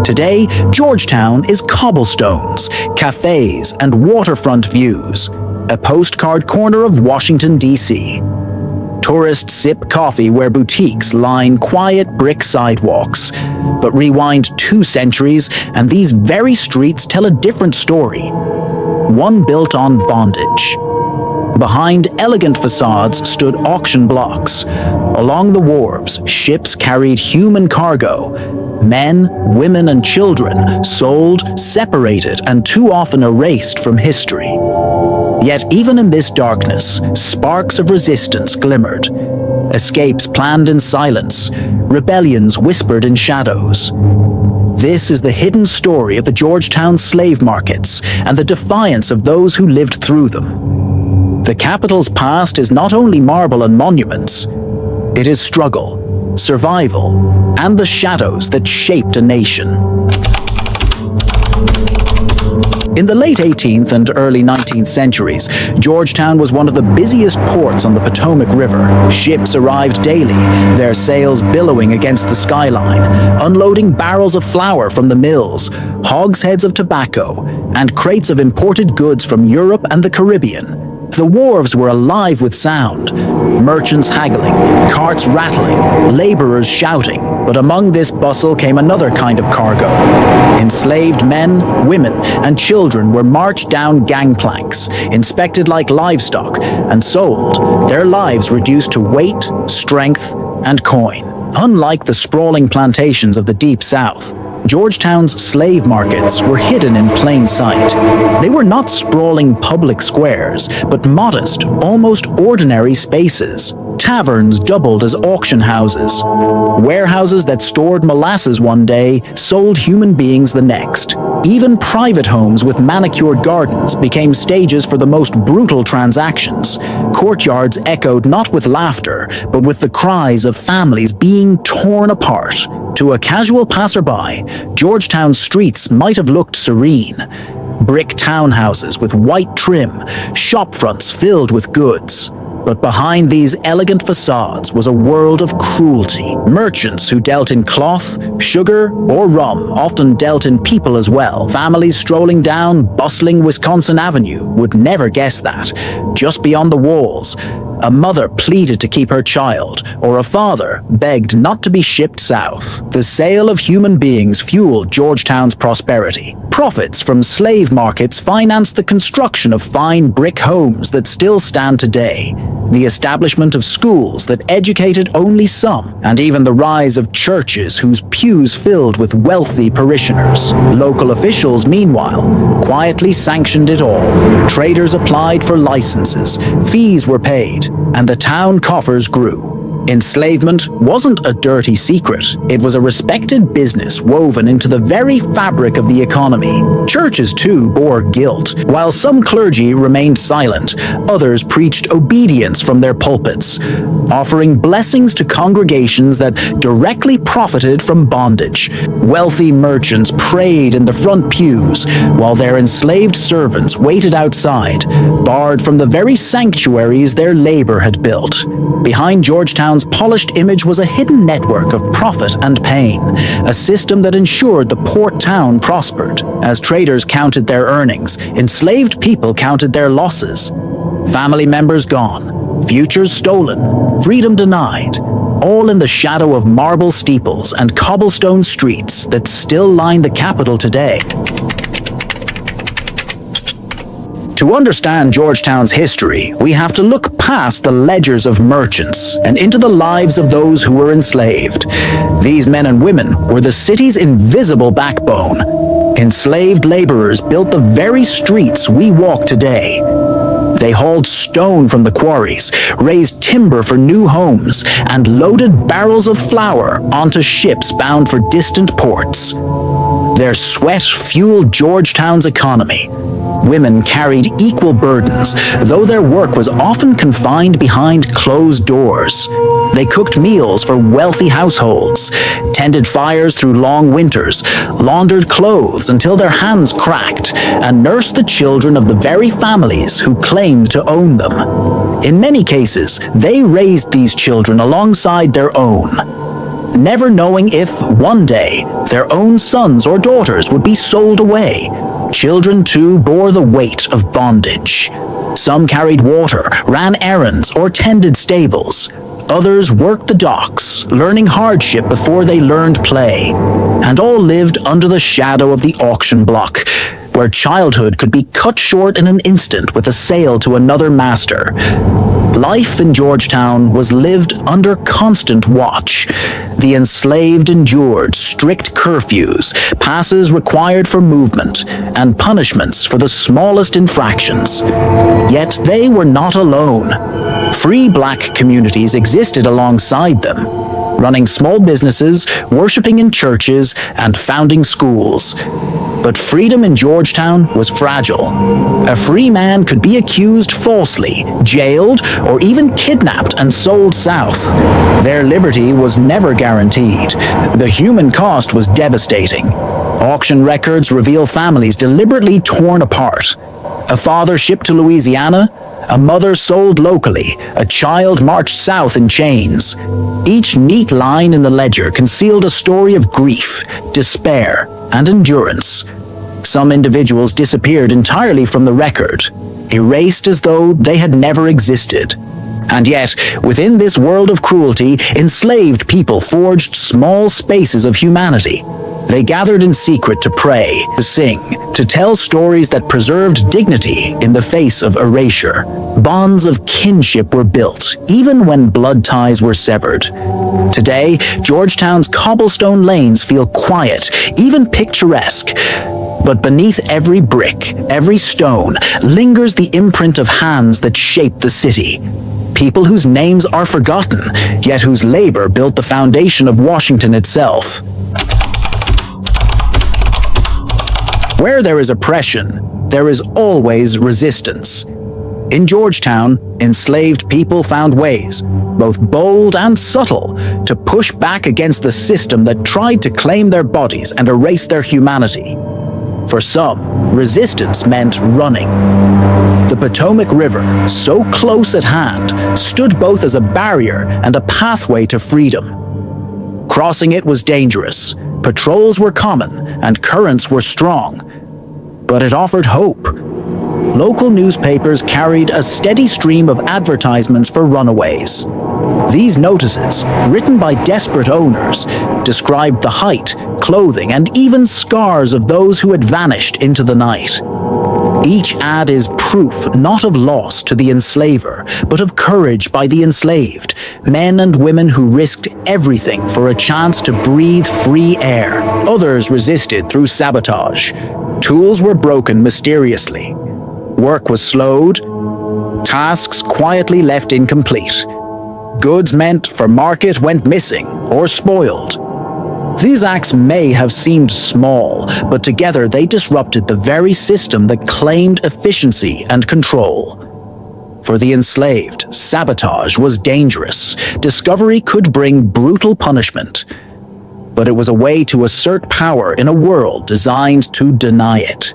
Today, Georgetown is cobblestones, cafés, and waterfront views, a postcard corner of Washington, D.C. Tourists sip coffee where boutiques line quiet brick sidewalks. But rewind 2 centuries, and these very streets tell a different story. One built on bondage. Behind elegant facades stood auction blocks. Along the wharves, ships carried human cargo. Men, women, and children sold, separated, and too often erased from history. Yet even in this darkness, sparks of resistance glimmered. Escapes planned in silence, rebellions whispered in shadows. This is the hidden story of the Georgetown slave markets and the defiance of those who lived through them. The capital's past is not only marble and monuments, it is struggle, survival, and the shadows that shaped a nation. In the late 18th and early 19th centuries, Georgetown was one of the busiest ports on the Potomac River. Ships arrived daily, their sails billowing against the skyline, unloading barrels of flour from the mills, hogsheads of tobacco, and crates of imported goods from Europe and the Caribbean. The wharves were alive with sound, merchants haggling, carts rattling, laborers shouting. But among this bustle came another kind of cargo. Enslaved men, women, and children were marched down gangplanks, inspected like livestock, and sold, their lives reduced to weight, strength, and coin. Unlike the sprawling plantations of the Deep South, Georgetown's slave markets were hidden in plain sight. They were not sprawling public squares, but modest, almost ordinary spaces. Taverns doubled as auction houses. Warehouses that stored molasses one day sold human beings the next. Even private homes with manicured gardens became stages for the most brutal transactions. Courtyards echoed not with laughter, but with the cries of families being torn apart. To a casual passerby, Georgetown's streets might have looked serene. Brick townhouses with white trim, shopfronts filled with goods. But behind these elegant facades was a world of cruelty. Merchants who dealt in cloth, sugar, or rum often dealt in people as well. Families strolling down bustling Wisconsin Avenue would never guess that. Just beyond the walls, a mother pleaded to keep her child, or a father begged not to be shipped south. The sale of human beings fueled Georgetown's prosperity. Profits from slave markets financed the construction of fine brick homes that still stand today, the establishment of schools that educated only some, and even the rise of churches whose pews filled with wealthy parishioners. Local officials, meanwhile, quietly sanctioned it all. Traders applied for licenses, fees were paid, and the town coffers grew. Enslavement wasn't a dirty secret. It was a respected business woven into the very fabric of the economy. Churches, too, bore guilt. While some clergy remained silent, others preached obedience from their pulpits, offering blessings to congregations that directly profited from bondage. Wealthy merchants prayed in the front pews, while their enslaved servants waited outside, barred from the very sanctuaries their labor had built. Behind Georgetown's polished image was a hidden network of profit and pain, a system that ensured the port town prospered. As traders counted their earnings, enslaved people counted their losses. Family members gone, futures stolen, freedom denied, all in the shadow of marble steeples and cobblestone streets that still line the capital today. To understand Georgetown's history, we have to look past the ledgers of merchants and into the lives of those who were enslaved. These men and women were the city's invisible backbone. Enslaved laborers built the very streets we walk today. They hauled stone from the quarries, raised timber for new homes, and loaded barrels of flour onto ships bound for distant ports. Their sweat fueled Georgetown's economy. Women carried equal burdens, though their work was often confined behind closed doors. They cooked meals for wealthy households, tended fires through long winters, laundered clothes until their hands cracked, and nursed the children of the very families who claimed to own them. In many cases, they raised these children alongside their own. never knowing if, one day, their own sons or daughters would be sold away. Children, too, bore the weight of bondage. Some carried water, ran errands, or tended stables. Others worked the docks, learning hardship before they learned play. And all lived under the shadow of the auction block, where childhood could be cut short in an instant with a sale to another master. Life in Georgetown was lived under constant watch. The enslaved endured strict curfews, passes required for movement, and punishments for the smallest infractions. Yet they were not alone. Free black communities existed alongside them, running small businesses, worshiping in churches, and founding schools. But freedom in Georgetown was fragile. A free man could be accused falsely, jailed, or even kidnapped and sold south. Their liberty was never guaranteed. The human cost was devastating. Auction records reveal families deliberately torn apart. A father shipped to Louisiana, a mother sold locally, a child marched south in chains. Each neat line in the ledger concealed a story of grief, despair, and endurance. Some individuals disappeared entirely from the record, erased as though they had never existed. And yet, within this world of cruelty, enslaved people forged small spaces of humanity. They gathered in secret to pray, to sing, to tell stories that preserved dignity in the face of erasure. Bonds of kinship were built, even when blood ties were severed. Today, Georgetown's cobblestone lanes feel quiet, even picturesque. But beneath every brick, every stone, lingers the imprint of hands that shaped the city. People whose names are forgotten, yet whose labor built the foundation of Washington itself. Where there is oppression, there is always resistance. In Georgetown, enslaved people found ways, both bold and subtle, to push back against the system that tried to claim their bodies and erase their humanity. For some, resistance meant running. The Potomac River, so close at hand, stood both as a barrier and a pathway to freedom. Crossing it was dangerous, patrols were common, and currents were strong. But it offered hope. Local newspapers carried a steady stream of advertisements for runaways. These notices, written by desperate owners, described the height, clothing, and even scars of those who had vanished into the night. Each ad is proof not of loss to the enslaver, but of courage by the enslaved, men and women who risked everything for a chance to breathe free air. Others resisted through sabotage. Tools were broken mysteriously. Work was slowed. Tasks quietly left incomplete. Goods meant for market went missing or spoiled. These acts may have seemed small, but together they disrupted the very system that claimed efficiency and control. For the enslaved, sabotage was dangerous. Discovery could bring brutal punishment. But it was a way to assert power in a world designed to deny it.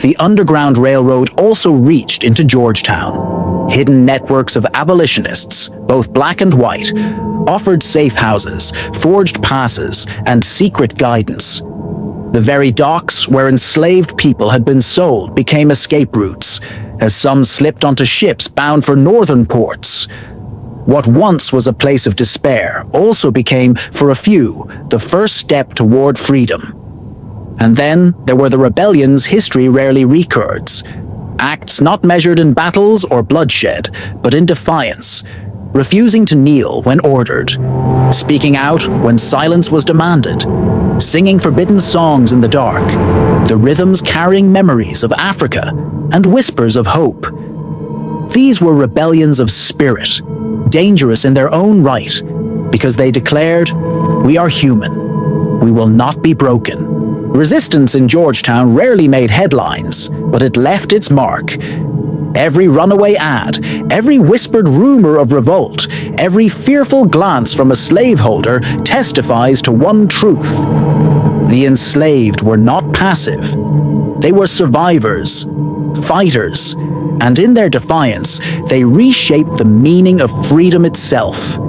The Underground Railroad also reached into Georgetown. Hidden networks of abolitionists, both black and white, offered safe houses, forged passes, and secret guidance. The very docks where enslaved people had been sold became escape routes, as some slipped onto ships bound for northern ports. What once was a place of despair also became, for a few, the first step toward freedom. And then there were the rebellions history rarely records. Acts not measured in battles or bloodshed, but in defiance, refusing to kneel when ordered, speaking out when silence was demanded, singing forbidden songs in the dark, the rhythms carrying memories of Africa and whispers of hope. These were rebellions of spirit, dangerous in their own right, because they declared, "We are human. We will not be broken." Resistance in Georgetown rarely made headlines, but it left its mark. Every runaway ad, every whispered rumor of revolt, every fearful glance from a slaveholder testifies to one truth. The enslaved were not passive. They were survivors, fighters, and in their defiance, they reshaped the meaning of freedom itself.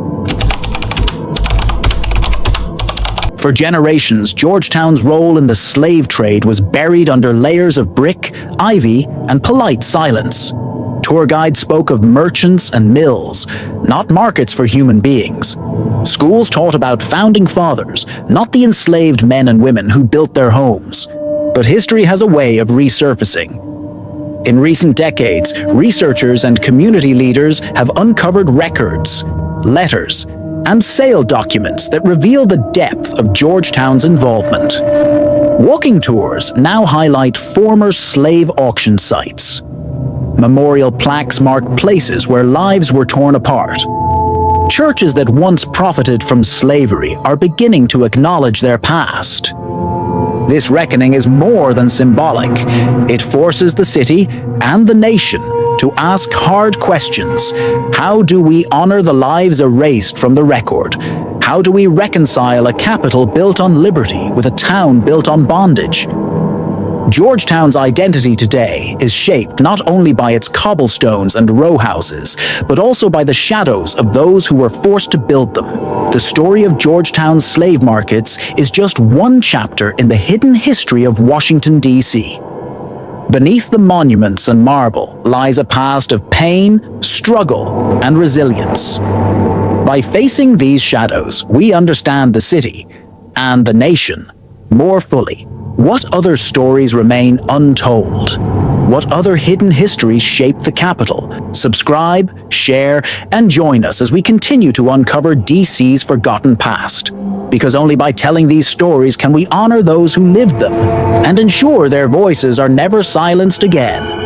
For generations, Georgetown's role in the slave trade was buried under layers of brick, ivy, and polite silence. Tour guides spoke of merchants and mills, not markets for human beings. Schools taught about founding fathers, not the enslaved men and women who built their homes. But history has a way of resurfacing. In recent decades, researchers and community leaders have uncovered records, letters, and sale documents that reveal the depth of Georgetown's involvement. Walking tours now highlight former slave auction sites. Memorial plaques mark places where lives were torn apart. Churches that once profited from slavery are beginning to acknowledge their past. This reckoning is more than symbolic. It forces the city and the nation to ask hard questions. How do we honor the lives erased from the record? How do we reconcile a capital built on liberty with a town built on bondage? Georgetown's identity today is shaped not only by its cobblestones and row houses, but also by the shadows of those who were forced to build them. The story of Georgetown's slave markets is just one chapter in the hidden history of Washington, D.C. Beneath the monuments and marble lies a past of pain, struggle, and resilience. By facing these shadows, we understand the city and the nation more fully. What other stories remain untold? What other hidden histories shape the capital? Subscribe, share, and join us as we continue to uncover DC's forgotten past. Because only by telling these stories can we honor those who lived them and ensure their voices are never silenced again.